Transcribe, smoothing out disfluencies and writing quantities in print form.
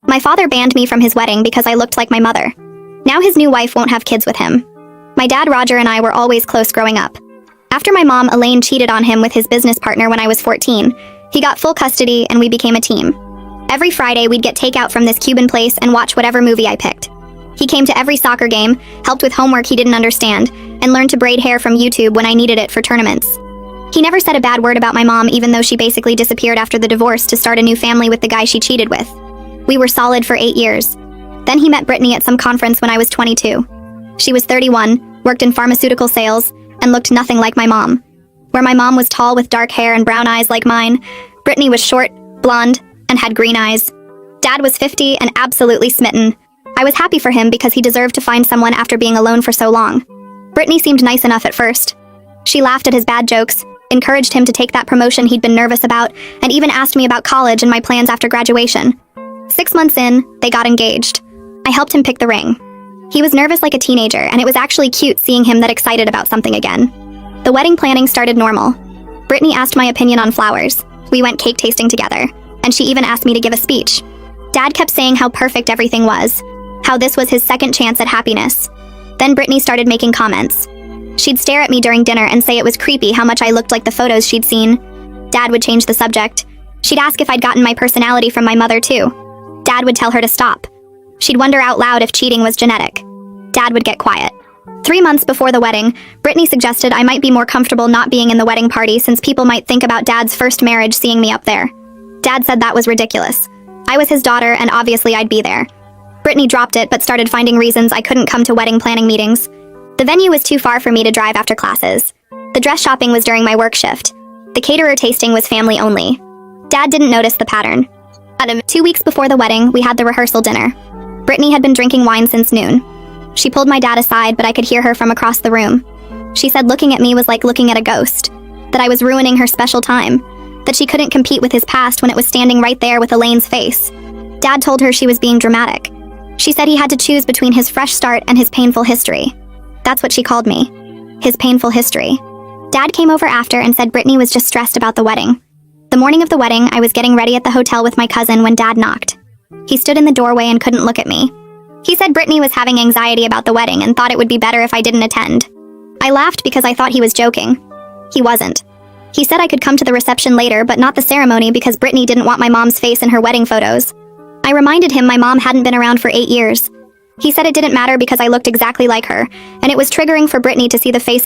My father banned me from his wedding because I looked like my mother. Now his new wife won't have kids with him. My dad Roger and I were always close growing up. After my mom Elaine cheated on him with his business partner when I was 14, he got full custody and we became a team. Every Friday we'd get takeout from this Cuban place and watch whatever movie I picked. He came to every soccer game, helped with homework he didn't understand, and learned to braid hair from YouTube when I needed it for tournaments. He never said a bad word about my mom even though she basically disappeared after the divorce to start a new family with the guy she cheated with. We were solid for 8 years. Then he met Brittany at some conference when I was 22. She was 31, worked in pharmaceutical sales, and looked nothing like my mom. Where my mom was tall with dark hair and brown eyes like mine, Brittany was short, blonde, and had green eyes. Dad was 50 and absolutely smitten. I was happy for him because he deserved to find someone after being alone for so long. Brittany seemed nice enough at first. She laughed at his bad jokes, encouraged him to take that promotion he'd been nervous about, and even asked me about college and my plans after graduation. 6 months in, they got engaged. I helped him pick the ring. He was nervous like a teenager, and it was actually cute seeing him that excited about something again. The wedding planning started normal. Brittany asked my opinion on flowers. We went cake tasting together, and she even asked me to give a speech. Dad kept saying how perfect everything was, how this was his second chance at happiness. Then Brittany started making comments. She'd stare at me during dinner and say it was creepy how much I looked like the photos she'd seen. Dad would change the subject. She'd ask if I'd gotten my personality from my mother too. Dad would tell her to stop. She'd wonder out loud if cheating was genetic. Dad would get quiet. 3 months before the wedding, Brittany suggested I might be more comfortable not being in the wedding party since people might think about Dad's first marriage seeing me up there. Dad said that was ridiculous. I was his daughter and obviously I'd be there. Brittany dropped it but started finding reasons I couldn't come to wedding planning meetings. The venue was too far for me to drive after classes. The dress shopping was during my work shift. The caterer tasting was family only. Dad didn't notice the pattern. 2 weeks before the wedding, we had the rehearsal dinner. Brittany had been drinking wine since noon. She pulled my dad aside, but I could hear her from across the room. She said looking at me was like looking at a ghost, that I was ruining her special time, that she couldn't compete with his past when it was standing right there with Elaine's face. Dad told her she was being dramatic. She said he had to choose between his fresh start and his painful history. That's what she called me. His painful history. Dad came over after and said Brittany was just stressed about the wedding. The morning of the wedding, I was getting ready at the hotel with my cousin when Dad knocked. He stood in the doorway and couldn't look at me. He said Brittany was having anxiety about the wedding and thought it would be better if I didn't attend. I laughed because I thought he was joking. He wasn't. He said I could come to the reception later, but not the ceremony because Brittany didn't want my mom's face in her wedding photos. I reminded him my mom hadn't been around for 8 years. He said it didn't matter because I looked exactly like her, and it was triggering for Brittany to see the face of